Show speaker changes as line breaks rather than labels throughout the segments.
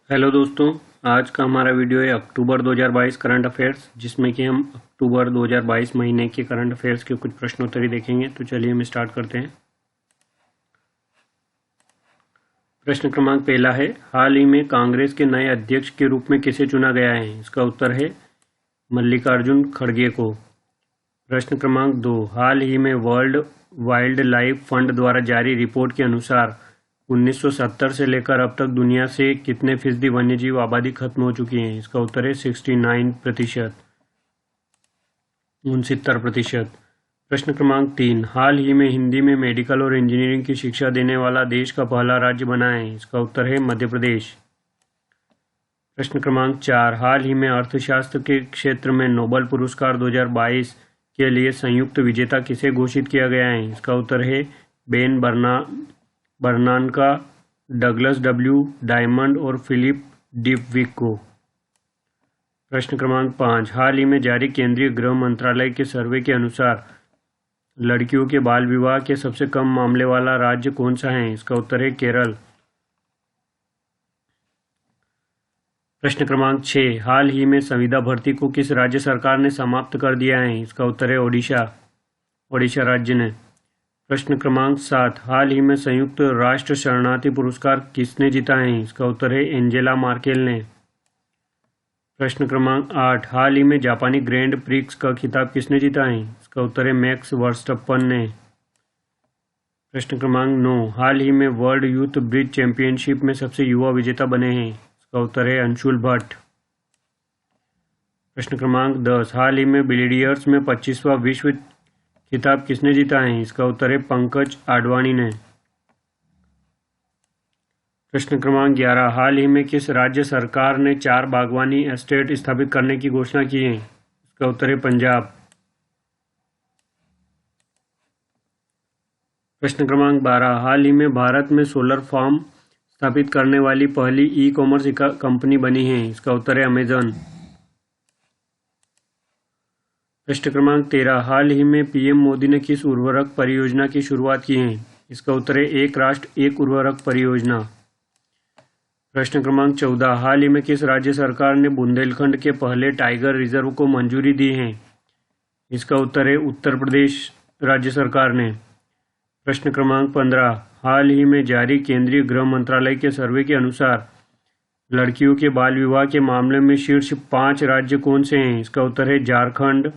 Hello दोस्तों। आज का हमारा वीडियो है अक्टूबर 2022 करंट अफेयर्स, जिसमें कि हम अक्टूबर 2022 महीने के करंट अफेयर्स के कुछ प्रश्नोत्तरी देखेंगे। तो चलिए हम स्टार्ट करते हैं। प्रश्न क्रमांक पहला है, हाल ही में कांग्रेस के नए अध्यक्ष के रूप में किसे चुना गया है? इसका उत्तर है मल्लिकार्जुन खड़गे को। प्रश्न क्रमांक 2, हाल ही में वर्ल्ड वाइल्ड लाइफ फंड द्वारा जारी रिपोर्ट के अनुसार 1970 से लेकर अब तक दुनिया से कितने फीसदी वन्यजीव आबादी खत्म हो चुकी है? इसका उत्तर है 69%, 69%। प्रश्न क्रमांक 3, हाल ही में हिंदी में मेडिकल और इंजीनियरिंग की शिक्षा देने वाला देश का पहला राज्य बना है? इसका उत्तर है मध्य प्रदेश। प्रश्न क्रमांक 4, हाल ही में अर्थशास्त्र के क्षेत्र में नोबेल पुरस्कार 2022 के लिए संयुक्त विजेता किसे घोषित किया गया है? इसका उत्तर है बेन बर्नानका, डगलस डब्ल्यू डायमंड और फिलिप डिकविक को। प्रश्न क्रमांक 5, हाल ही में जारी केंद्रीय गृह मंत्रालय के सर्वे के अनुसार लड़कियों के बाल विवाह के सबसे कम मामले वाला राज्य कौन सा है? इसका उत्तर है केरल। प्रश्न क्रमांक 6, हाल ही में संविदा भर्ती को किस राज्य सरकार ने समाप्त कर दिया है? इसका उत्तर है ओडिशा राज्य ने। प्रश्न क्रमांक 7, हाल ही में संयुक्त राष्ट्र शरणार्थी पुरस्कार किसने जीता है? इसका उत्तर है एंजेला मार्केल ने। प्रश्न क्रमांक 8, हाल ही में जापानी ग्रैंड प्रिक्स का खिताब किसने जीता है? इसका उत्तर है मैक्स वर्स्टप्पन ने। प्रश्न क्रमांक 9, हाल ही में वर्ल्ड यूथ ब्रिज चैंपियनशिप में सबसे युवा विजेता बने हैं? इसका उत्तर है अंशुल भट्ट। प्रश्न क्रमांक 10, हाल ही में बिलियर्ड्स में 25वां विश्व खिताब किसने जीता है? इसका उत्तर है पंकज आडवाणी ने। प्रश्न क्रमांक 11, हाल ही में किस राज्य सरकार ने 4 बागवानी एस्टेट स्थापित करने की घोषणा की है? इसका उत्तर है पंजाब। प्रश्न क्रमांक 12, हाल ही में भारत में सोलर फार्म स्थापित करने वाली पहली ई कॉमर्स कंपनी बनी है? इसका उत्तर है अमेजन। प्रश्न क्रमांक 13, हाल ही में पीएम मोदी ने किस उर्वरक परियोजना की शुरुआत की है? इसका उत्तर है एक राष्ट्र एक उर्वरक परियोजना। प्रश्न क्रमांक 14, हाल ही में किस राज्य सरकार ने बुंदेलखंड के पहले टाइगर रिजर्व को मंजूरी दी है? इसका उत्तर है उत्तर प्रदेश राज्य सरकार ने। प्रश्न क्रमांक 15, हाल ही में जारी केंद्रीय गृह मंत्रालय के सर्वे के अनुसार लड़कियों के बाल विवाह के मामले में शीर्ष 5 राज्य कौन से हैं? इसका उत्तर है झारखंड,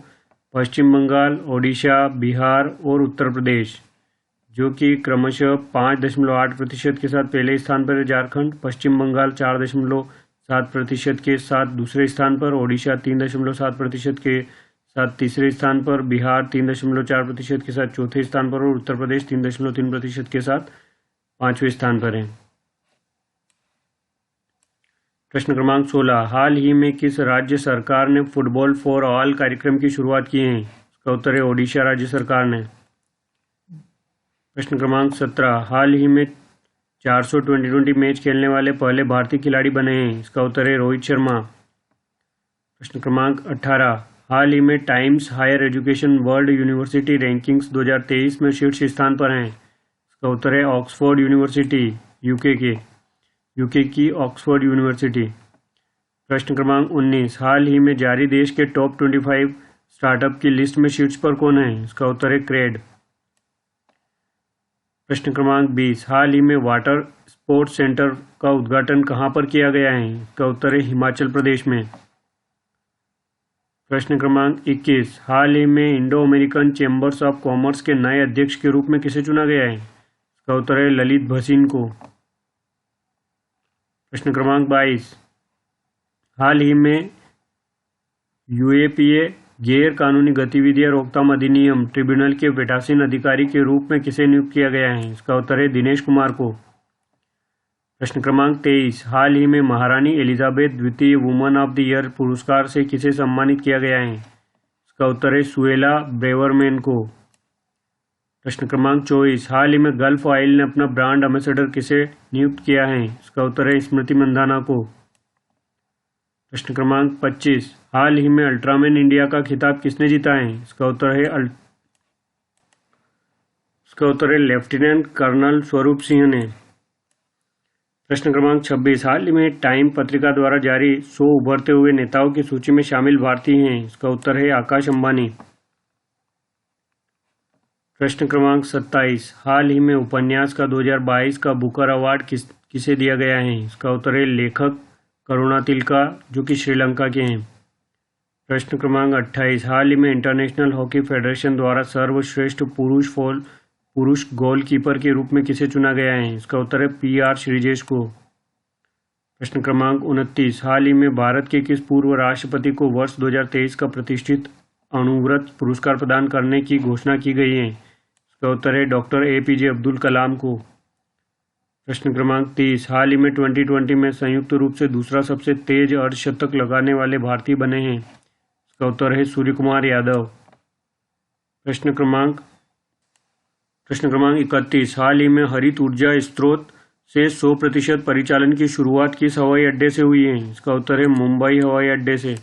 पश्चिम बंगाल, ओडिशा, बिहार और उत्तर प्रदेश, जो कि क्रमशः 5.8% के साथ पहले स्थान पर है झारखंड, पश्चिम बंगाल 4.7% के साथ दूसरे स्थान पर, ओडिशा 3.7% के साथ तीसरे स्थान पर, बिहार 3.4% के साथ चौथे स्थान पर और उत्तर प्रदेश 3.3% के साथ 5वें स्थान पर है। प्रश्न क्रमांक 16, हाल ही में किस राज्य सरकार ने फुटबॉल फॉर ऑल कार्यक्रम की शुरुआत की है? इसका उत्तर है ओडिशा राज्य सरकार ने। प्रश्न क्रमांक 17, हाल ही में 400 2020 मैच खेलने वाले पहले भारतीय खिलाड़ी बने हैं? इसका उत्तर है रोहित शर्मा। प्रश्न क्रमांक 18, हाल ही में Times Higher Education World University Rankings 2023 में शीर्ष स्थान पर हैं? इसका उत्तर है ऑक्सफोर्ड यूनिवर्सिटी, यूके की ऑक्सफोर्ड यूनिवर्सिटी। प्रश्न क्रमांक 19, हाल ही में जारी देश के टॉप 25 स्टार्टअप की लिस्ट में शीर्ष पर कौन है? इसका उत्तर है क्रेड। प्रश्न क्रमांक 20, हाल ही में वाटर स्पोर्ट्स सेंटर का उद्घाटन कहां पर किया गया है? इसका उत्तर है हिमाचल प्रदेश में। प्रश्न क्रमांक 21, हाल ही में Indo American chambers of commerce के नए अध्यक्ष के रूप में किसे चुना गया है? इसका उत्तर है ललित भसीन को। प्रश्न क्रमांक 22, हाल ही में यूएपीए गैर कानूनी गतिविधियां रोकथाम अधिनियम ट्रिब्यूनल के पीठासीन अधिकारी के रूप में किसे नियुक्त किया गया है? इसका उत्तर है दिनेश कुमार को। प्रश्न क्रमांक 23, हाल ही में महारानी एलिजाबेथ द्वितीय वुमन ऑफ द ईयर पुरस्कार से किसे सम्मानित किया गया है? इसका उत्तर है सुएला ब्रेवरमैन को। प्रश्न क्रमांक 24, हाल ही में गल्फ ऑयल ने अपना ब्रांड एम्बेसडर किसे नियुक्त किया है? इसका उत्तर है स्मृति मंदाना को। प्रश्न क्रमांक 25, हाल ही में अल्ट्रामैन इंडिया का खिताब किसने जीता है? इसका उत्तर है लेफ्टिनेंट कर्नल स्वरूप सिंह ने। प्रश्न क्रमांक 26, हाल ही में टाइम पत्रिका द्वारा जारी 100 उभरते हुए नेताओं की सूची में शामिल भारतीय हैं। इसका उत्तर है आकाश अंबानी। प्रश्न क्रमांक 27, हाल ही में उपन्यास का 2022 का बुकर अवार्ड किसे दिया गया है? इसका उत्तर है लेखक करुणा तिलका, जो कि श्रीलंका के हैं। प्रश्न क्रमांक 28, हाल ही में इंटरनेशनल हॉकी फेडरेशन द्वारा सर्वश्रेष्ठ पुरुष गोलकीपर के रूप में किसे चुना गया है? इसका उत्तर है PR श्रीजेश को। प्रश्न क्रमांक 29, हाल ही में भारत के किस पूर्व राष्ट्रपति को वर्ष 2023 का प्रतिष्ठित अणुव्रत पुरस्कार प्रदान करने की घोषणा की गई है? इसका उत्तर है डॉक्टर APJ अब्दुल कलाम को। प्रश्न क्रमांक 30, हाल ही में 2020 में संयुक्त रूप से दूसरा सबसे तेज अर्धशतक लगाने वाले भारतीय बने हैं? इसका उत्तर है सूर्य कुमार यादव। प्रश्न क्रमांक 31, हाल ही में हरित ऊर्जा स्रोत से 100% परिचालन की शुरुआत किस हवाई अड्डे से हुई है? इसका उत्तर है मुंबई हवाई अड्डे से।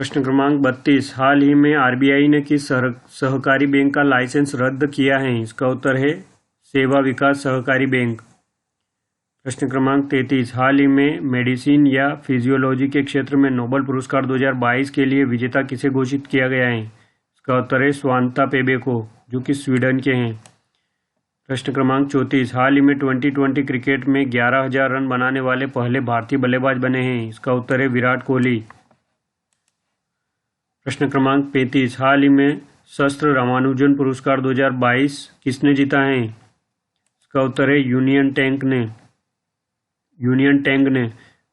प्रश्न क्रमांक 32, हाल ही में RBI ने किस सहकारी बैंक का लाइसेंस रद्द किया है? इसका उत्तर है सेवा विकास सहकारी बैंक। प्रश्न क्रमांक 33, हाल ही में मेडिसिन या फिजियोलॉजी के क्षेत्र में नोबेल पुरस्कार 2022 के लिए विजेता किसे घोषित किया गया है? इसका उत्तर है स्वांता पेबे को, जो कि स्वीडन के हैं। प्रश्न क्रमांक 34, हाल ही में 2020 क्रिकेट में 11,000 रन बनाने वाले पहले भारतीय बल्लेबाज बने हैं? इसका उत्तर है विराट कोहली। प्रश्न क्रमांक 35, हाल ही में शस्त्र रामानुजन पुरस्कार 2022 किसने जीता है? इसका उत्तर है यूनियन टैंग ने।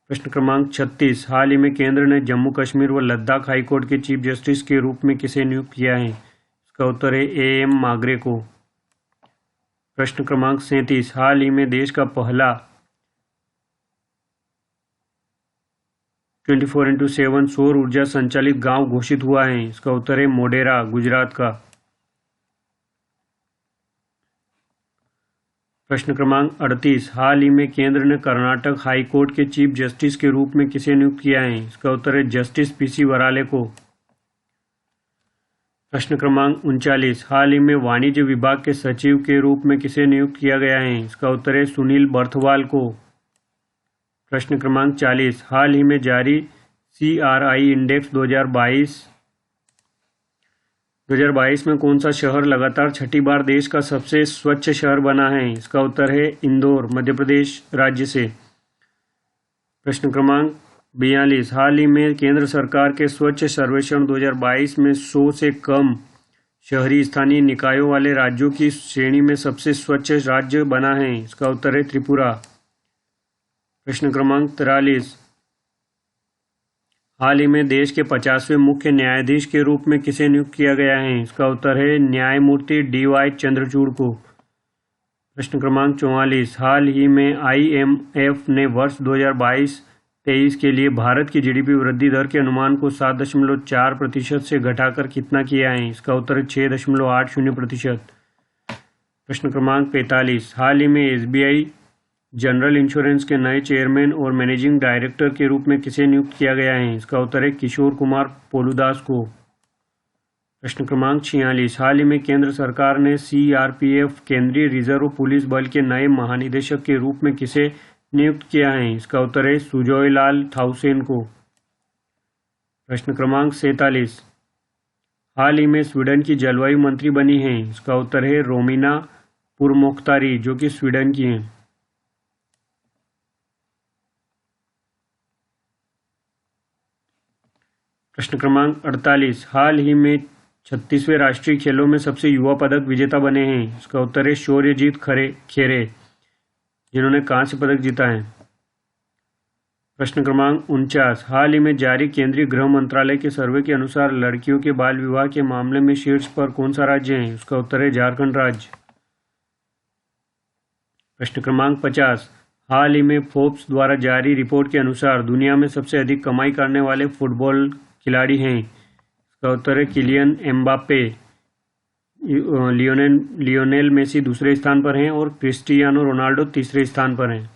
प्रश्न क्रमांक 36, हाल ही में केंद्र ने जम्मू कश्मीर व लद्दाख हाईकोर्ट के चीफ जस्टिस के रूप में किसे नियुक्त किया है? इसका उत्तर है AM मागरे को। प्रश्न क्रमांक 37, हाल ही में देश का पहला 24x7 सौर ऊर्जा संचालित गांव घोषित हुआ है? इसका उत्तर है मोढेरा, गुजरात का। प्रश्न क्रमांक 38, हाल ही में केंद्र ने कर्नाटक हाई कोर्ट के चीफ जस्टिस के रूप में किसे नियुक्त किया है? इसका उत्तर है जस्टिस PC वराले को। प्रश्न क्रमांक 39, हाल ही में वाणिज्य विभाग के सचिव के रूप में किसे नियुक्त किया गया है? इसका उत्तर है सुनील बर्थवाल को। प्रश्न क्रमांक 40, हाल ही में जारी CRI इंडेक्स 2022 में कौन सा शहर लगातार छठी बार देश का सबसे स्वच्छ शहर बना है? इसका उत्तर है इंदौर, मध्य प्रदेश राज्य से। प्रश्न क्रमांक 42, हाल ही में केंद्र सरकार के स्वच्छ सर्वेक्षण 2022 में 100 से कम शहरी स्थानीय निकायों वाले राज्यों की श्रेणी में सबसे स्वच्छ राज्य बना है? इसका उत्तर है त्रिपुरा। प्रश्न क्रमांक 43, हाल ही में देश के 50वें मुख्य न्यायाधीश के रूप में किसे नियुक्त किया गया है? इसका उत्तर है न्यायमूर्ति DY चंद्रचूड़ को। प्रश्न क्रमांक 44, हाल ही में IMF ने वर्ष 2022-23 के लिए भारत की GDP वृद्धि दर के अनुमान को 7.4% से घटाकर कितना किया है? इसका उत्तर है 6.80%। प्रश्न क्रमांक 45, हाल ही में SBI जनरल इंश्योरेंस के नए चेयरमैन और मैनेजिंग डायरेक्टर के रूप में किसे नियुक्त किया गया है? इसका उत्तर है किशोर कुमार पोलुदास को। प्रश्न क्रमांक 46, हाल ही में केंद्र सरकार ने CRPF केंद्रीय रिजर्व पुलिस बल के नए महानिदेशक के रूप में किसे नियुक्त किया है? इसका उत्तर है सुजॉय लाल थाउसेन को। प्रश्न क्रमांक 47, हाल ही में स्वीडन की जलवायु मंत्री बनी है? इसका उत्तर है रोमिना पुरमोख्तारी, जो कि स्वीडन की हैं। प्रश्न क्रमांक 48, हाल ही में 36वें राष्ट्रीय खेलों में सबसे युवा पदक विजेता बने हैं? इसका उत्तर है शौर्यजीत खेरे, जिन्होंने कांस्य पदक जीता है। प्रश्न क्रमांक 49, हाल ही में जारी केंद्रीय गृह मंत्रालय के सर्वे के अनुसार लड़कियों के बाल विवाह के मामले में शीर्ष पर कौन सा राज्य है? उसका उत्तर है झारखंड राज्य। प्रश्न क्रमांक 50, हाल ही में फोर्ब्स द्वारा जारी रिपोर्ट के अनुसार दुनिया में सबसे अधिक कमाई करने वाले फुटबॉल खिलाड़ी हैं? इसका उत्तर है किलियन एम्बाप्पे। लियोनेल मेसी दूसरे स्थान पर हैं और क्रिस्टियानो रोनाल्डो तीसरे स्थान पर हैं।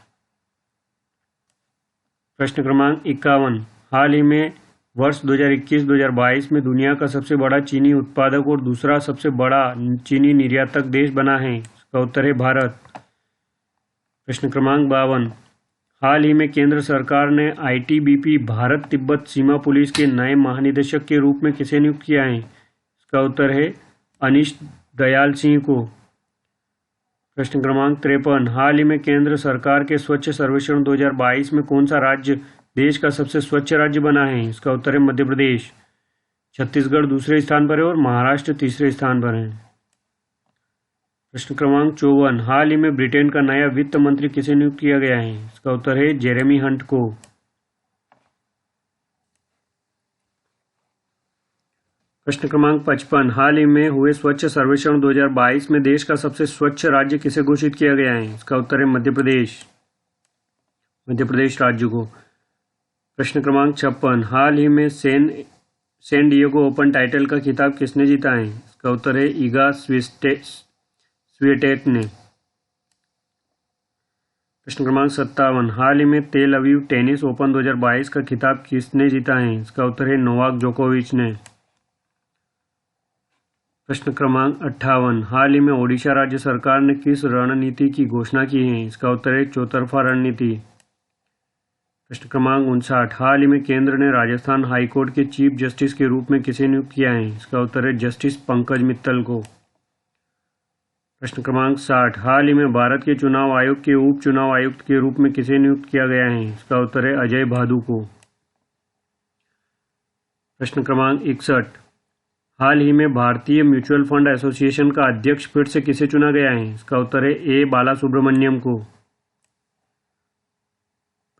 प्रश्न क्रमांक 51, हाल ही में वर्ष 2021-2022 में दुनिया का सबसे बड़ा चीनी उत्पादक और दूसरा सबसे बड़ा चीनी निर्यातक देश बना है? इसका उत्तर है भारत। प्रश्न क्रमांक 52, हाल ही में केंद्र सरकार ने आईटीबीपी भारत तिब्बत सीमा पुलिस के नए महानिदेशक के रूप में किसे नियुक्त किया है? इसका उत्तर है अनीश दयाल सिंह को। प्रश्न क्रमांक 53, हाल ही में केंद्र सरकार के स्वच्छ सर्वेक्षण 2022 में कौन सा राज्य देश का सबसे स्वच्छ राज्य बना है? इसका उत्तर है मध्य प्रदेश। छत्तीसगढ़ दूसरे स्थान पर है और महाराष्ट्र तीसरे स्थान पर है। प्रश्न क्रमांक 54, हाल ही में ब्रिटेन का नया वित्त मंत्री किसे नियुक्त किया गया है? इसका उत्तर है जेरेमी हंट को। प्रश्न क्रमांक 55, हाल ही में हुए स्वच्छ सर्वेक्षण 2022 में देश का सबसे स्वच्छ राज्य किसे घोषित किया गया है? इसका उत्तर है मध्य प्रदेश राज्य को। प्रश्न क्रमांक 56, हाल ही में सैन डिएगो ओपन टाइटल का खिताब किसने जीता है? इसका उत्तर है ईगा स्विएटेक ने। प्रश्न क्रमांक 57, हाल ही में तेल अवीव टेनिस ओपन 2022 का खिताब किसने जीता है? इसका उत्तर है नोवाक जोकोविच ने। प्रश्न क्रमांक 58, हाल ही में ओडिशा राज्य सरकार ने किस रणनीति की घोषणा की है? इसका उत्तर है चौतरफा रणनीति। प्रश्न क्रमांक 59, हाल ही में केंद्र ने राजस्थान हाईकोर्ट के चीफ जस्टिस के रूप में किसे नियुक्त किया है? इसका उत्तर है जस्टिस पंकज मित्तल को। प्रश्न क्रमांक 60, हाल ही में भारत के चुनाव आयोग के उप चुनाव आयुक्त के रूप में किसे नियुक्त किया गया है? इसका उत्तर है अजय भादु को। प्रश्न क्रमांक 61, हाल ही में भारतीय म्यूचुअल फंड एसोसिएशन का अध्यक्ष फिर से किसे चुना गया है? इसका उत्तर है ए बालासुब्रमण्यम को।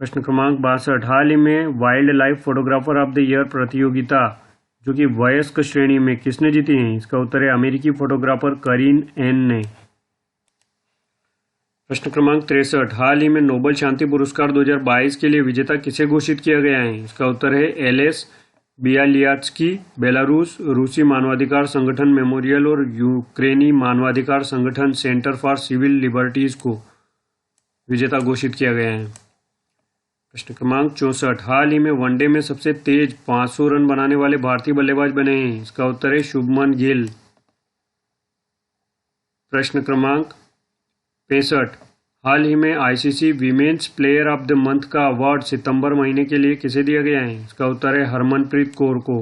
प्रश्न क्रमांक 62, हाल ही में wild life photographer of the year प्रतियोगिता जो कि वयस्क श्रेणी में किसने जीती है? इसका उत्तर है अमेरिकी फोटोग्राफर करीन एन ने। प्रश्न क्रमांक 63, हाल ही में नोबेल शांति पुरस्कार 2022 के लिए विजेता किसे घोषित किया गया है? इसका उत्तर है एलेस बियालियात्स्की, बेलारूस, रूसी मानवाधिकार संगठन मेमोरियल और यूक्रेनी मानवाधिकार संगठन सेंटर फॉर सिविल लिबर्टीज को विजेता घोषित किया गया है। प्रश्न क्रमांक 64, हाल ही में वनडे में सबसे तेज 500 रन बनाने वाले भारतीय बल्लेबाज बने हैं? इसका उत्तर है शुभमन गिल। प्रश्न क्रमांक 65, हाल ही में ICC women's player of the month का अवार्ड सितंबर महीने के लिए किसे दिया गया है? इसका उत्तर है हरमनप्रीत कौर को।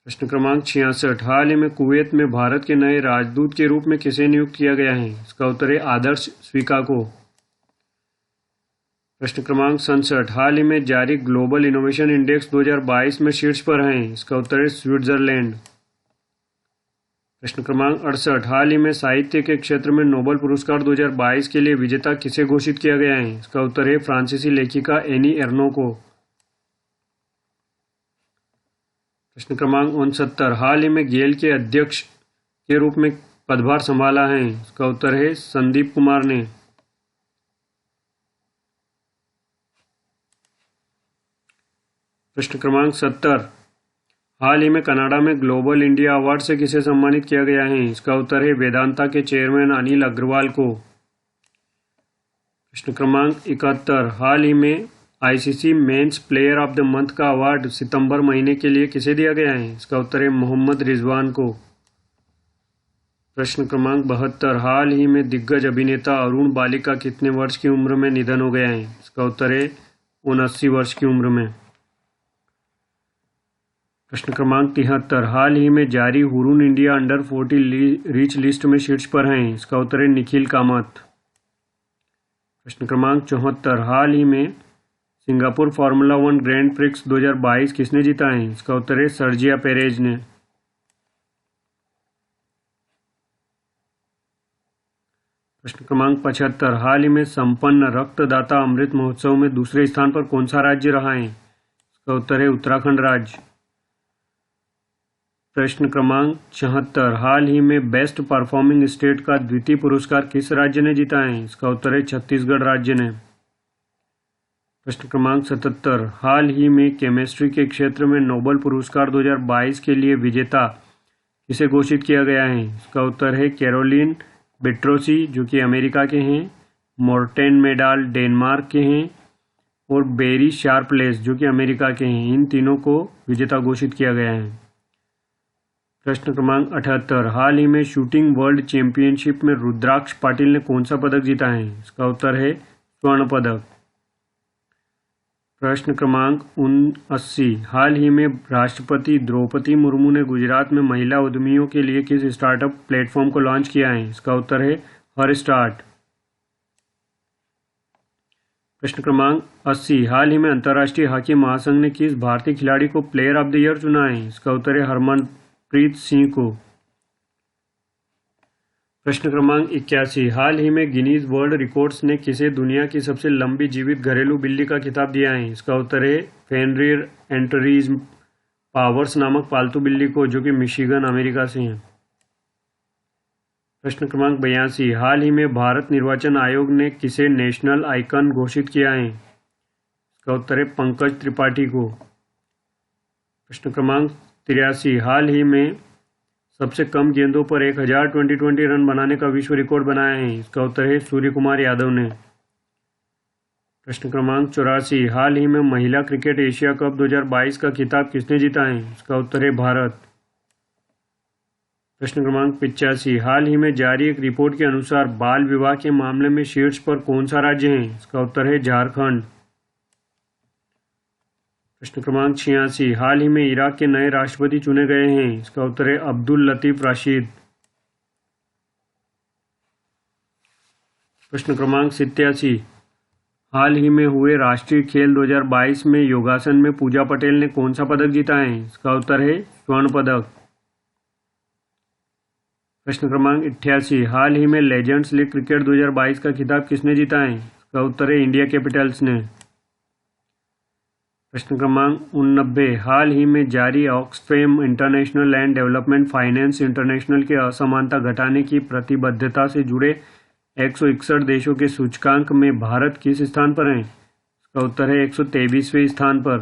प्रश्न क्रमांक 66, हाल ही में कुवैत में भारत के नए राजदूत के रूप में किसे नियुक्त किया गया है? इसका उत्तर है आदर्श स्वीका को। प्रश्न क्रमांक 67, हाल ही में जारी ग्लोबल इनोवेशन इंडेक्स 2022 में शीर्ष पर हैं? इसका उत्तर है स्विट्जरलैंड। प्रश्न क्रमांक 68, हाल ही में साहित्य के क्षेत्र में नोबेल पुरस्कार 2022 के लिए विजेता किसे घोषित किया गया है? इसका उत्तर है फ्रांसीसी लेखिका एनी एर्नो को। प्रश्न क्रमांक 69, हाल ही में गेल के अध्यक्ष के रूप में पदभार संभाला है? इसका उत्तर है संदीप कुमार ने। प्रश्न क्रमांक 70, हाल ही में कनाडा में ग्लोबल इंडिया अवार्ड से किसे सम्मानित किया गया है? इसका उत्तर है वेदांता के चेयरमैन अनिल अग्रवाल को। प्रश्न क्रमांक 71, हाल ही में ICC men's player of the month का अवार्ड सितंबर महीने के लिए किसे दिया गया है? इसका उत्तर है मोहम्मद रिजवान को। प्रश्न क्रमांक 72, हाल ही में दिग्गज अभिनेता अरुण बाली का कितने वर्ष की उम्र में निधन हो गया है? इसका उत्तर है 79 वर्ष की उम्र में। प्रश्न क्रमांक 73, हाल ही में जारी Hurun India under 40 reach list में शीर्ष पर हैं? इसका उत्तर है निखिल कामत। प्रश्न क्रमांक 74, हाल ही में सिंगापुर फार्मूला 1 ग्रैंड प्रिक्स 2022 किसने जीता है? इसका उत्तर है सर्जिया पेरेज ने। प्रश्न क्रमांक 75, हाल ही में संपन्न रक्तदाता अमृत महोत्सव में दूसरे स्थान पर कौन सा राज्य रहा है? इसका उत्तर है उत्तराखंड राज्य। प्रश्न क्रमांक 76, हाल ही में बेस्ट परफॉर्मिंग स्टेट का द्वितीय पुरस्कार किस राज्य ने जीता है? इसका उत्तर है छत्तीसगढ़ राज्य ने। प्रश्न क्रमांक 77, हाल ही में केमिस्ट्री के क्षेत्र में नोबेल पुरस्कार 2022 के लिए विजेता किसे घोषित किया गया है? इसका उत्तर है कैरोलिन बेट्रोसी जो कि अमेरिका के हैं, मोर्टेन मेडाल डेनमार्क के हैं और बेरी शार्पलेस जो कि अमेरिका के हैं। इन तीनों को विजेता घोषित किया गया है। प्रश्न क्रमांक 78, हाल ही में शूटिंग वर्ल्ड चैंपियनशिप में रुद्राक्ष पाटिल ने कौन सा पदक जीता है? इसका उत्तर है स्वर्ण पदक। प्रश्न क्रमांक 79, हाल ही में राष्ट्रपति द्रौपदी मुर्मू ने गुजरात में महिला उद्यमियों के लिए किस स्टार्टअप प्लेटफॉर्म को लॉन्च किया है? इसका उत्तर है हर स्टार्ट। प्रश्न क्रमांक 80, हाल ही में अंतर्राष्ट्रीय हॉकी महासंघ ने किस भारतीय खिलाड़ी को प्लेयर ऑफ द ईयर चुना है? इसका उत्तर है हरमनप्रीत सिंह को। प्रश्न क्रमांक 81, हाल ही में गिनीज वर्ल्ड रिकॉर्ड्स ने किसे दुनिया की सबसे लंबी जीवित घरेलू बिल्ली का खिताब दिया है? इसका उत्तर है फेनरिर एंटरीज पावर्स नामक पालतू बिल्ली को, जो कि मिशिगन अमेरिका से हैं। प्रश्न क्रमांक 82, हाल ही में भारत निर्वाचन आयोग ने किसे नेशनल आइकन घोषित किया है? इसका उत्तर है पंकज त्रिपाठी को। प्रश्न क्रमांक 83, हाल ही में सबसे कम गेंदों पर 1000 2020 रन बनाने का विश्व रिकॉर्ड बनाया है? इसका उत्तर है सूर्य कुमार यादव ने। प्रश्न क्रमांक 84, हाल ही में महिला क्रिकेट एशिया कप 2022 का खिताब किसने जीता है? इसका उत्तर है भारत। प्रश्न क्रमांक 85, हाल ही में जारी एक रिपोर्ट के अनुसार बाल विवाह के मामले में शीर्ष पर कौन सा राज्य है? इसका उत्तर है झारखंड। प्रश्न क्रमांक 86, हाल ही में इराक के नए राष्ट्रपति चुने गए हैं? इसका उत्तर है अब्दुल लतीफ राशिद। प्रश्न क्रमांक 87, हाल ही में हुए राष्ट्रीय खेल 2022 में योगासन में पूजा पटेल ने कौन सा पदक जीता है? इसका उत्तर है स्वर्ण पदक। प्रश्न क्रमांक 88, हाल ही में लेजेंड्स लीग क्रिकेट 2022 का खिताब किसने जीता है? इसका उत्तर है इंडिया कैपिटल्स ने। प्रश्न क्रमांक 89, हाल ही में जारी Oxfam international and development finance international के असमानता घटाने की प्रतिबद्धता से जुड़े 161 देशों के सूचकांक में भारत किस स्थान पर है? इसका उत्तर है 123वें स्थान पर।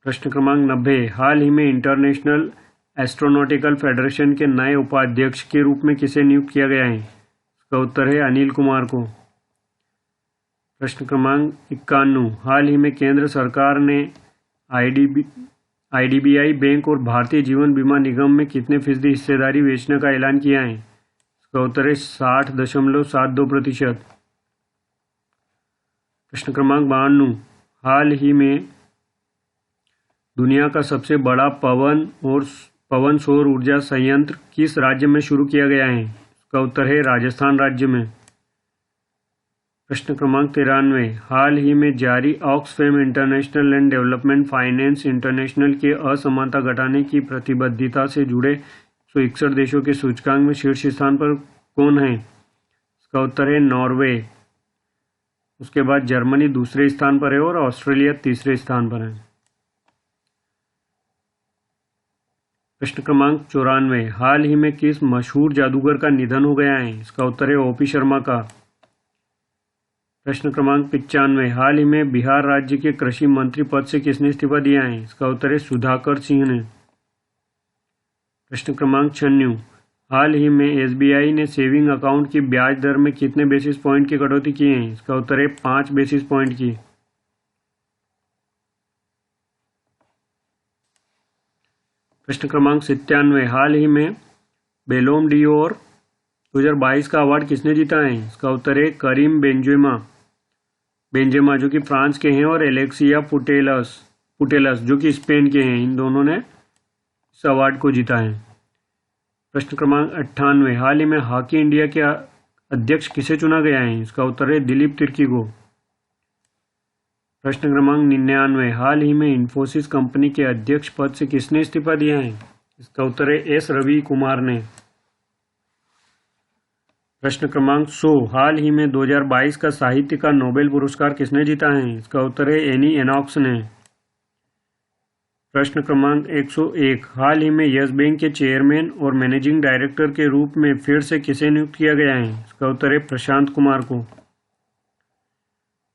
प्रश्न क्रमांक 90, हाल ही में इंटरनेशनल एस्ट्रोनॉटिकल फेडरेशन के नए उपाध्यक्ष के रूप में किसे नियुक्त किया गया है? इसका उत्तर है अनिल कुमार को। प्रश्न क्रमांक 51, हाल ही में केंद्र सरकार ने आईडीबीआई बैंक और भारतीय जीवन बीमा निगम में कितने फीसदी हिस्सेदारी बेचने का ऐलान किया है? इसका उत्तर है 60.72%। प्रश्न क्रमांक 52, हाल ही में दुनिया का सबसे बड़ा पवन सौर ऊर्जा संयंत्र किस राज्य में शुरू किया गया है? इसका उत्तर है राजस्थान राज्य में। प्रश्न क्रमांक 93, हाल ही में जारी Oxfam international and development finance international के असमानता घटाने की प्रतिबद्धता से जुड़े 161 देशों के सूचकांक में शीर्ष स्थान पर कौन है? इसका उत्तर है नॉर्वे। उसके बाद जर्मनी दूसरे स्थान पर है और ऑस्ट्रेलिया तीसरे स्थान पर है। प्रश्न क्रमांक 94, हाल ही में किस मशहूर जादूगर का निधन हो गया है? इसका उत्तर है ओपी शर्मा का। प्रश्न क्रमांक 95, हाल ही में बिहार राज्य के कृषि मंत्री पद से किसने इस्तीफा दिया है? इसका उत्तर है सुधाकर सिंह ने। प्रश्न क्रमांक 96, हाल ही में एसबीआई ने सेविंग अकाउंट की ब्याज दर में कितने बेसिस पॉइंट की कटौती की है? इसका उत्तर है 5 बेसिस पॉइंट की। प्रश्न क्रमांक 97, हाल ही में बेलोम डियोर 2022 का अवार्ड किसने जीता है? इसका उत्तर है करीम बेंजेमा जो कि फ्रांस के हैं और एलेक्सिया पुटेलस जो कि स्पेन के हैं। इन दोनों ने इस अवार्ड को जीता है। प्रश्न क्रमांक 98, हाल ही में हॉकी इंडिया के अध्यक्ष किसे चुना गया है? इसका उत्तर है दिलीप तिर्की को। प्रश्न क्रमांक 99, हाल ही में इन्फोसिस कंपनी के अध्यक्ष पद से किसने इस्तीफा दिया है? इसका उत्तर है एस रवि कुमार ने। प्रश्न क्रमांक 100, हाल ही में 2022 का साहित्य का नोबेल पुरस्कार किसने जीता है? इसका उत्तर है एनी एनॉक्स ने। प्रश्न क्रमांक 101, हाल ही में यस बैंक के चेयरमैन और मैनेजिंग डायरेक्टर के रूप में फिर से किसे नियुक्त किया गया है? इसका उत्तर है प्रशांत कुमार को।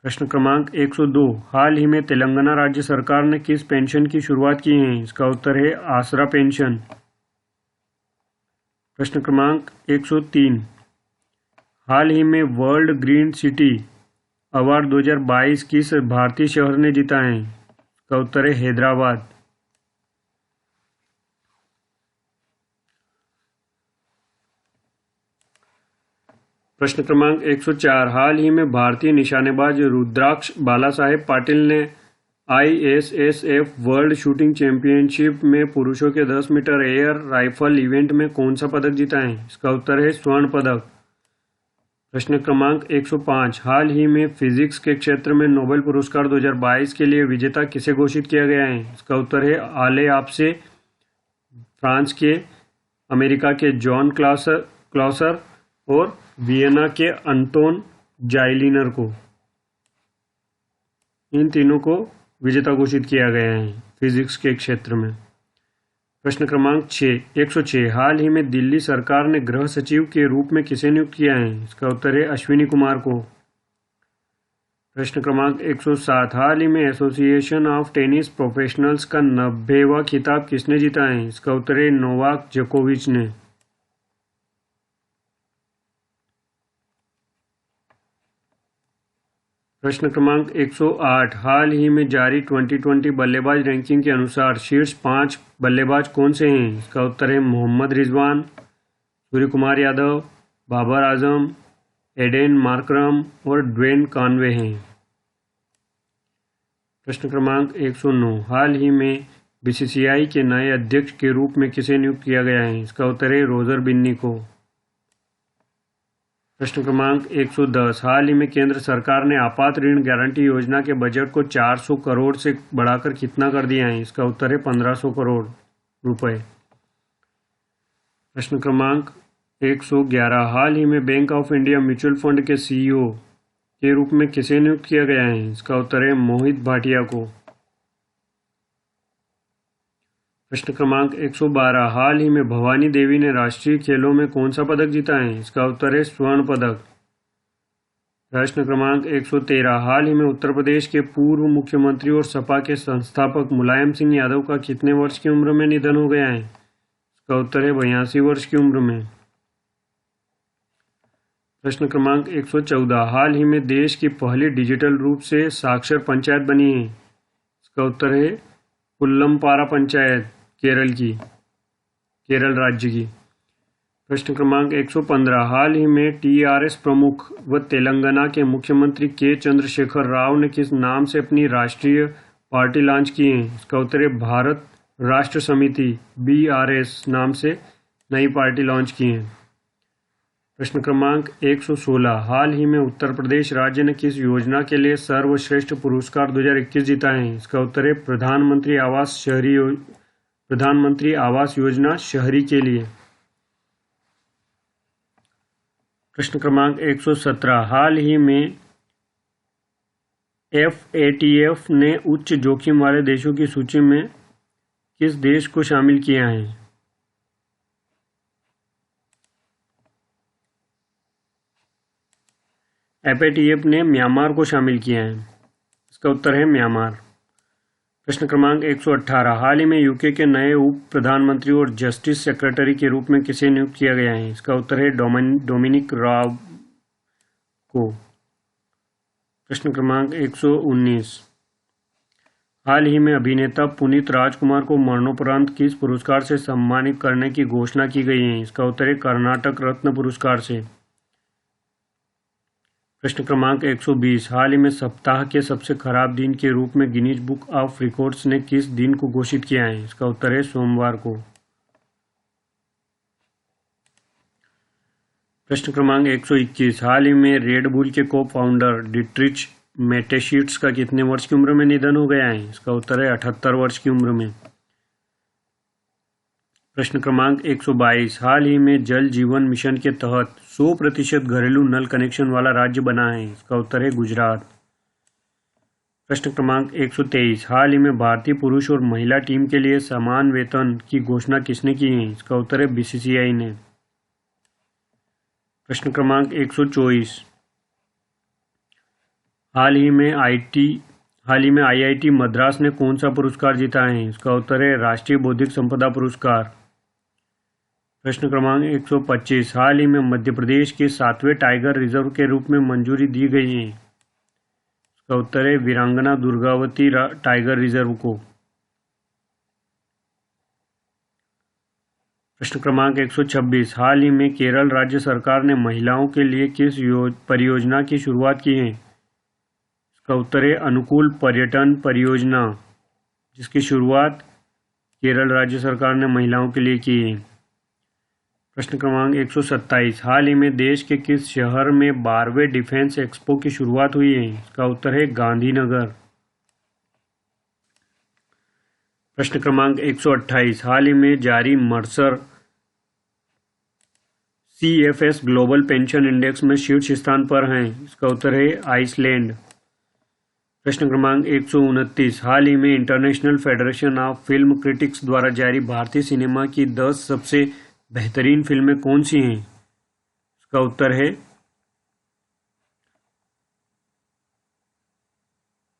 प्रश्न क्रमांक 102, हाल ही में तेलंगाना राज्य सरकार ने किस पेंशन की शुरुआत की है? इसका उत्तर है आसरा पेंशन। प्रश्न क्रमांक 103, हाल ही में वर्ल्ड ग्रीन सिटी अवार्ड 2022 किस भारतीय शहर ने जीता है? इसका उत्तर है हैदराबाद। प्रश्न क्रमांक 104 हाल ही में भारतीय निशानेबाज रुद्राक्ष बालासाहेब पाटिल ने ISSF वर्ल्ड शूटिंग चैंपियनशिप में पुरुषों के 10 मीटर एयर राइफल इवेंट में कौन सा पदक जीता है? इसका उत्तर है स्वर्ण पदक। प्रश्न क्रमांक 105 हाल ही में फिजिक्स के क्षेत्र में नोबेल पुरस्कार 2022 के लिए विजेता किसे घोषित किया गया है? इसका उत्तर है आले आपसे, फ्रांस के, अमेरिका के जॉन क्लॉसर और वियना के अंटोन जाइलिनर को। इन तीनों को विजेता घोषित किया गया है फिजिक्स के क्षेत्र में। प्रश्न क्रमांक 106 हाल ही में दिल्ली सरकार ने गृह सचिव के रूप में किसे नियुक्त किया है? इसका उत्तर है अश्विनी कुमार को। प्रश्न क्रमांक 107 हाल ही में एसोसिएशन ऑफ टेनिस प्रोफेशनल्स का 90वां खिताब किसने जीता है? इसका उत्तर है नोवाक जोकोविच ने। प्रश्न क्रमांक 108 हाल ही में जारी 2020 बल्लेबाज रैंकिंग के अनुसार शीर्ष 5 बल्लेबाज कौन से हैं? इसका उत्तर है मोहम्मद रिजवान, सूर्य कुमार यादव, बाबर आजम, एडेन मार्करम और ड्वेन कॉनवे हैं। प्रश्न क्रमांक 109 हाल ही में BCCI के नए अध्यक्ष के रूप में किसे नियुक्त किया गया है? इसका उत्तर है रोजर बिन्नी को। प्रश्न क्रमांक 110 हाल ही में केंद्र सरकार ने आपात ऋण गारंटी योजना के बजट को 400 करोड़ से बढ़ाकर कितना कर दिया है? इसका उत्तर है 1500 करोड़ रुपए। प्रश्न क्रमांक 111 हाल ही में bank of India mutual fund के CEO के रूप में किसे नियुक्त किया गया है? इसका उत्तर है मोहित भाटिया को। प्रश्न क्रमांक 112 हाल ही में भवानी देवी ने राष्ट्रीय खेलों में कौन सा पदक जीता है? इसका उत्तर है स्वर्ण पदक। प्रश्न क्रमांक 113 हाल ही में उत्तर प्रदेश के पूर्व मुख्यमंत्री और सपा के संस्थापक मुलायम सिंह यादव का कितने वर्ष की उम्र में निधन हो गया है? इसका उत्तर है 82 वर्ष की उम्र में। प्रश्न क्रमांक 114 हाल ही में देश की पहली डिजिटल रूप से साक्षर पंचायत बनी है? इसका उत्तर है पुल्लमपारा पंचायत, केरल राज्य की। प्रश्न क्रमांक 115 हाल ही में TRS प्रमुख व तेलंगाना के मुख्यमंत्री के चंद्रशेखर राव ने किस नाम से अपनी राष्ट्रीय पार्टी लॉन्च की है? इसका उत्तर है भारत राष्ट्र समिति BRS नाम से नई पार्टी लॉन्च की है। प्रश्न क्रमांक 116 हाल ही में उत्तर प्रदेश राज्य ने किस योजना के लिए सर्वश्रेष्ठ पुरस्कार 2021 जीता है? इसका उत्तर है प्रधानमंत्री आवास योजना शहरी के लिए। प्रश्न क्रमांक 117 हाल ही में FATF ने उच्च जोखिम वाले देशों की सूची में किस देश को शामिल किया है? FATF ने म्यांमार को शामिल किया है। इसका उत्तर है म्यांमार। प्रश्न क्रमांक 118 हाल ही में UK के नए उप प्रधानमंत्री और जस्टिस सेक्रेटरी के रूप में किसे नियुक्त किया गया है? इसका उत्तर है डोमिनिक राब को। प्रश्न क्रमांक 119 हाल ही में अभिनेता पुनीत राजकुमार को मरणोपरांत किस पुरस्कार से सम्मानित करने की घोषणा की गई है? इसका उत्तर है कर्नाटक रत्न पुरस्कार से। प्रश्न क्रमांक 120 हाल ही में सप्ताह के सबसे खराब दिन के रूप में गिनीज बुक ऑफ रिकॉर्ड्स ने किस दिन को घोषित किया है? इसका उत्तर है सोमवार को। प्रश्न क्रमांक 121 हाल ही में रेड बुल के को फाउंडर डिट्रिच मेटेशिट्स का कितने वर्ष की उम्र में निधन हो गया है? इसका उत्तर है 78 वर्ष की उम्र में। प्रश्न क्रमांक 122 हाल ही में जल जीवन मिशन के तहत 100% घरेलू नल कनेक्शन वाला राज्य बना है? इसका उत्तर है गुजरात। प्रश्न क्रमांक 123 हाल ही में भारतीय पुरुष और महिला टीम के लिए समान वेतन की घोषणा किसने की है? इसका उत्तर है BCCI ने। प्रश्न क्रमांक 124 हाल ही में IIT मद्रास ने कौन सा पुरस्कार जीता है? इसका उत्तर है राष्ट्रीय बौद्धिक संपदा पुरस्कार। प्रश्न क्रमांक 125 हाल ही में मध्य प्रदेश के 7वें टाइगर रिजर्व के रूप में मंजूरी दी गई है? इसका उत्तर है वीरांगना दुर्गावती टाइगर रिजर्व को। प्रश्न क्रमांक 126 हाल ही में केरल राज्य सरकार ने महिलाओं के लिए किस परियोजना की शुरुआत की है? इसका उत्तर है अनुकूल पर्यटन परियोजना, जिसकी शुरुआत केरल राज्य सरकार ने महिलाओं के लिए की है। प्रश्न क्रमांक 127 हाल ही में देश के किस शहर में 12वें डिफेंस एक्सपो की शुरुआत हुई है? इसका उत्तर है गांधीनगर। प्रश्न क्रमांक 128 हाल ही में जारी Mercer CFS global pension index में शीर्ष स्थान पर हैं? इसका उत्तर है आइसलैंड। प्रश्न क्रमांक 129 हाल ही में international federation of film critics द्वारा जारी भारतीय सिनेमा की 10 सबसे बेहतरीन फिल्में कौन सी हैं? इसका उत्तर है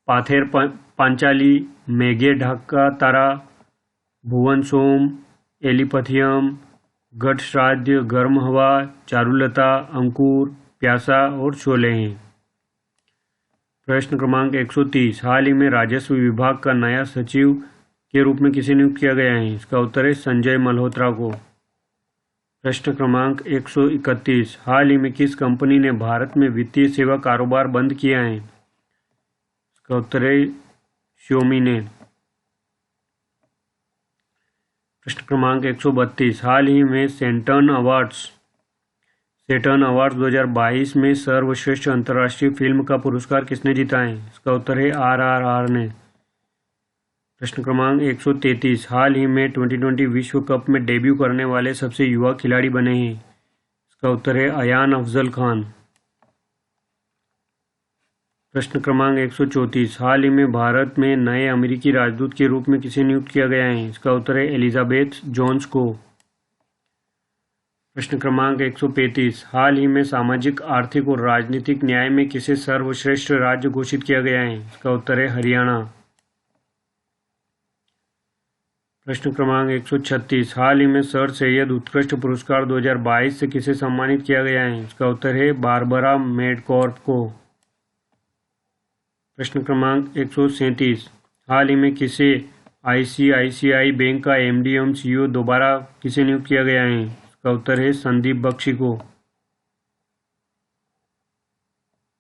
पाथेर पांचाली, मेघे ढाका तारा, भुवन सोम, एलिपथियम, गठ श्राद्ध, गर्म हवा, चारुलता, अंकुर, प्यासा और शोले हैं। प्रश्न क्रमांक 130 हाल ही में राजस्व विभाग का नया सचिव के रूप में किसे नियुक्त किया गया है? इसका उत्तर है संजय मल्होत्रा को। प्रश्न क्रमांक 131 हाल ही में किस कंपनी ने भारत में वित्तीय सेवा कारोबार बंद किया है? इसका उत्तर है Xiaomi ने। प्रश्न क्रमांक 132 हाल ही में सैटर्न अवार्ड्स 2022 में सर्वश्रेष्ठ अंतर्राष्ट्रीय फिल्म का पुरस्कार किसने जीता है? इसका उत्तर है RRR ने। प्रश्न क्रमांक 133 हाल ही में 2020 विश्व कप में डेब्यू करने वाले सबसे युवा खिलाड़ी बने हैं? इसका उत्तर है अयान अफजल खान। प्रश्न क्रमांक 134 हाल ही में भारत में नए अमेरिकी राजदूत के रूप में किसे नियुक्त किया गया है? इसका उत्तर है एलिजाबेथ जोन्स को। प्रश्न क्रमांक 135 हाल ही में सामाजिक, आर्थिक और राजनीतिक न्याय में किसे सर्वश्रेष्ठ राज्य घोषित किया गया है? इसका उत्तर है हरियाणा। प्रश्न क्रमांक 136 हाल ही में सर सैयद उत्कृष्ट पुरस्कार 2022 से किसे सम्मानित किया गया है? इसका उत्तर है बारबरा मेडकॉर्प को। प्रश्न क्रमांक 137 हाल ही में किसे ICICI बैंक का MD एवं CEO दोबारा किसे नियुक्त किया गया है? इसका उत्तर है संदीप बख्शी को।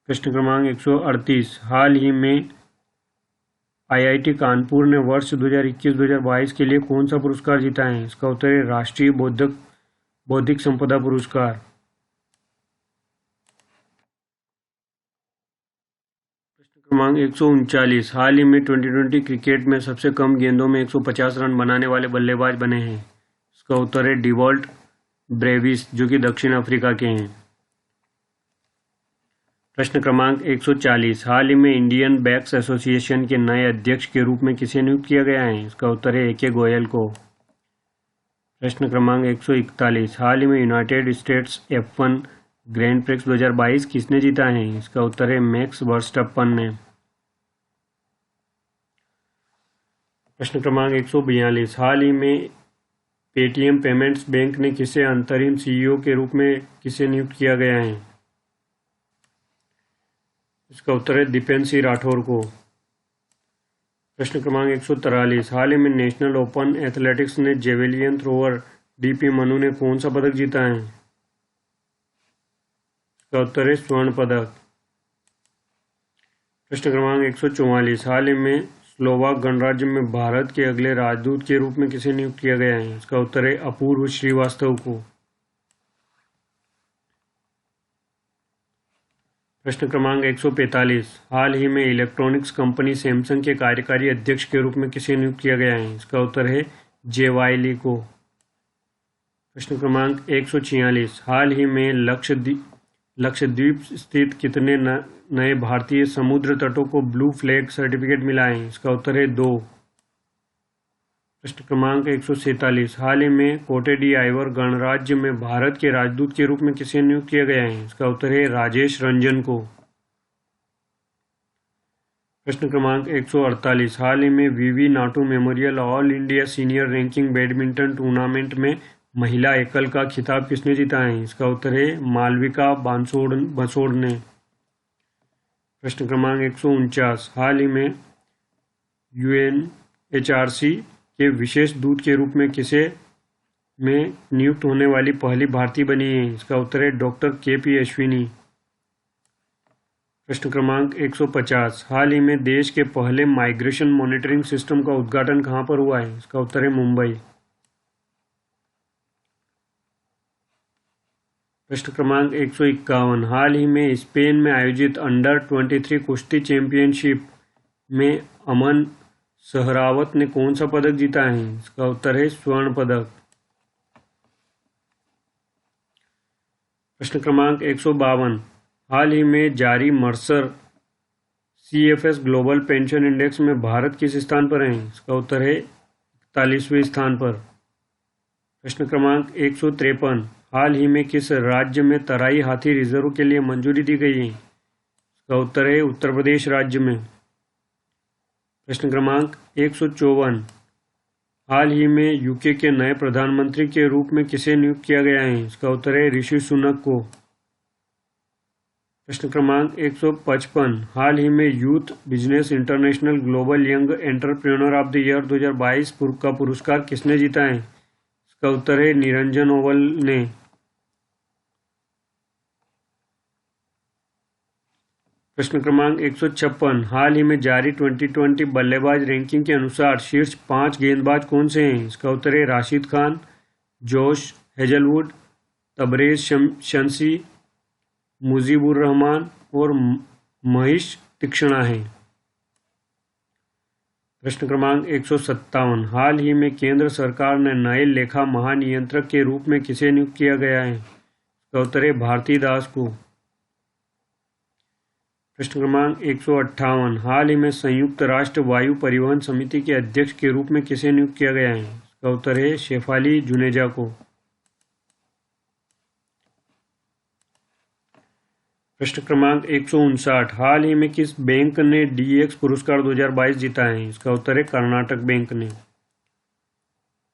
प्रश्न क्रमांक 138 हाल ही में IIT कानपुर ने वर्ष 2021-2022 के लिए कौन सा पुरस्कार जीता है? इसका उत्तर है राष्ट्रीय बौद्धिक संपदा पुरस्कार। प्रश्न क्रमांक 139 हाल ही में 2020 क्रिकेट में सबसे कम गेंदों में 150 रन बनाने वाले बल्लेबाज बने हैं? इसका उत्तर है डिवॉल्ट ब्रेविस, जो कि दक्षिण अफ्रीका के हैं। प्रश्न क्रमांक 140 हाल ही में इंडियन बैक्स एसोसिएशन के नए अध्यक्ष के रूप में किसे नियुक्त किया गया है? इसका उत्तर है AK गोयल को। प्रश्न क्रमांक 141 हाल ही में United states F1 grand prix 2022 किसने जीता है? इसका उत्तर है मैक्स वर्स्टप्पन ने। प्रश्न क्रमांक 142 हाल ही में पेटीएम पेमेंट्स बैंक ने किसे अंतरिम CEO के रूप में किसे नियुक्त किया गया है? इसका उत्तर है दीपेन सिंह राठौर को। प्रश्न क्रमांक 143 हाल ही में नेशनल ओपन एथलेटिक्स ने जेवेलियन थ्रोअर DP मनु ने कौन सा पदक जीता है? इसका उत्तर है स्वर्ण पदक। प्रश्न क्रमांक 144 हाल ही में स्लोवाक गणराज्य में भारत के अगले राजदूत के रूप में किसे नियुक्त किया गया है? इसका उत्तर है अपूर्व श्रीवास्तव को। प्रश्न क्रमांक 145 हाल ही में इलेक्ट्रॉनिक्स कंपनी सैमसंग के कार्यकारी अध्यक्ष के रूप में किसे नियुक्त किया गया है? इसका उत्तर है जे वाई ली को। प्रश्न क्रमांक 146 हाल ही में लक्षद्वीप स्थित कितने नए भारतीय समुद्र तटों को ब्लू फ्लैग सर्टिफिकेट मिला है? इसका उत्तर है 2। प्रश्न क्रमांक 147 हाल ही में कोटे डी आइवर गणराज्य में भारत के राजदूत के रूप में किसे नियुक्त किया गया है? इसका उत्तर है राजेश रंजन को। प्रश्न क्रमांक 148 हाल ही में VV Naatu memorial all India senior ranking badminton tournament में महिला एकल का खिताब किसने जीता है? इसका उत्तर है मालविका बंसोड़ ने। प्रश्न क्रमांक 149 हाल ही में UNHRC के विशेष दूत के रूप में किसे में नियुक्त होने वाली पहली भारतीय बनी है? इसका उत्तर है डॉक्टर के.पी. अश्विनी। प्रश्न क्रमांक 150। हाल ही में देश के पहले माइग्रेशन मॉनिटरिंग सिस्टम का उद्घाटन कहाँ पर हुआ है? इसका उत्तर है मुंबई। प्रश्न क्रमांक 151। हाल ही में स्पेन में आयोजित अंडर 23 कुश्ती चैंपियनशिप में अमन सहरावत ने कौन सा पदक जीता है? इसका उत्तर है स्वर्ण पदक। प्रश्न क्रमांक 152। हाल ही में जारी Mercer CFS global pension index में भारत किस स्थान पर है? इसका उत्तर है 41वें स्थान पर। प्रश्न क्रमांक 153। हाल ही में किस राज्य में तराई हाथी रिजर्व के लिए मंजूरी दी गई है? इसका उत्तर है उत्तर प्रदेश राज्य में। प्रश्न क्रमांक 154। हाल ही में यूके के नए प्रधानमंत्री के रूप में किसे नियुक्त किया गया है? इसका उत्तर है ऋषि सुनक को। प्रश्न क्रमांक 155। हाल ही में youth business international global young entrepreneur of the year 2022 का पुरस्कार किसने जीता है? इसका उत्तर है निरंजन ओवल ने। प्रश्न क्रमांक 156। हाल ही में जारी 2020 बल्लेबाज रैंकिंग के अनुसार शीर्ष 5 गेंदबाज कौन से हैं? इसका उत्तर है राशिद खान, जोश हेजलवुड, तबरेज शमसी, मुजीबुर रहमान और महेश तीक्ष्णा हैं। प्रश्न क्रमांक 157। हाल ही में केंद्र सरकार ने नए लेखा महानियंत्रक के रूप में किसे नियुक्त किया गया है? इसका उत्तर है भारती दास को। प्रश्न क्रमांक 158। हाल ही में संयुक्त राष्ट्र वायु परिवहन समिति के अध्यक्ष के रूप में किसे नियुक्त किया गया है? इसका उत्तर है शेफाली जुनेजा को। प्रश्न क्रमांक 159। हाल ही में किस बैंक ने DX पुरस्कार 2022 जीता है? इसका उत्तर है कर्नाटक बैंक ने।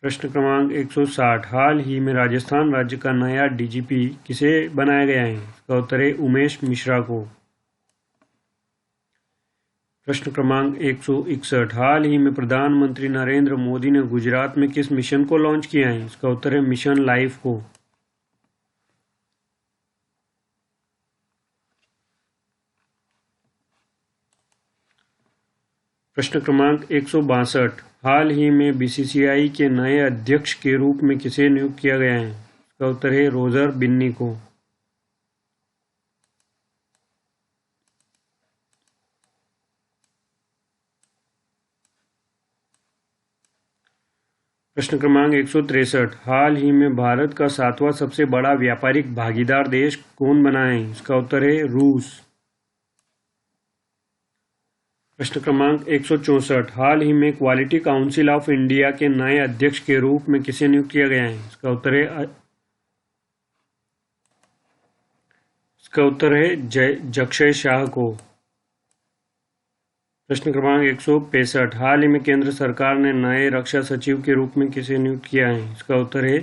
प्रश्न क्रमांक 160। हाल ही में राजस्थान राज्य का नया DGP किसे बनाया गया है? इसका उत्तर है उमेश मिश्रा को। प्रश्न क्रमांक 161। हाल ही में प्रधानमंत्री नरेंद्र मोदी ने गुजरात में किस मिशन को लॉन्च किया है? इसका उत्तर है मिशन लाइफ को। प्रश्न क्रमांक 162। हाल ही में BCCI के नए अध्यक्ष के रूप में किसे नियुक्त किया गया है? इसका उत्तर है रोजर बिन्नी को। प्रश्न क्रमांक 163। हाल ही में भारत का 7वां सबसे बड़ा व्यापारिक भागीदार देश कौन बना है? इसका उत्तर है रूस। प्रश्न क्रमांक 164। हाल ही में क्वालिटी काउंसिल ऑफ इंडिया के नए अध्यक्ष के रूप में किसे नियुक्त किया गया है? इसका उत्तर है जक्षय शाह को। प्रश्न क्रमांक 165। हाल ही में केंद्र सरकार ने नए रक्षा सचिव के रूप में किसे नियुक्त किया है? इसका उत्तर है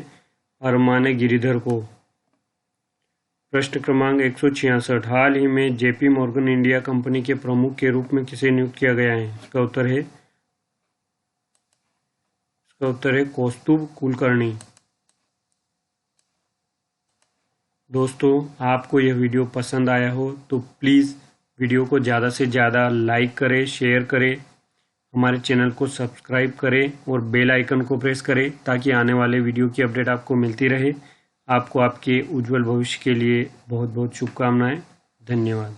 अरमाने गिरिधर को। प्रश्न क्रमांक 166। हाल ही में JP मॉर्गन इंडिया कंपनी के प्रमुख के रूप में किसे नियुक्त किया गया है? इसका उत्तर है कौस्तुभ कुलकर्णी। दोस्तों, आपको यह वीडियो पसंद आया हो तो प्लीज़ वीडियो को ज़्यादा से ज़्यादा लाइक करें, शेयर करें, हमारे चैनल को सब्सक्राइब करें और बेल आइकन को प्रेस करें ताकि आने वाले वीडियो की अपडेट आपको मिलती रहे। आपको आपके उज्जवल भविष्य के लिए बहुत बहुत शुभकामनाएं। धन्यवाद।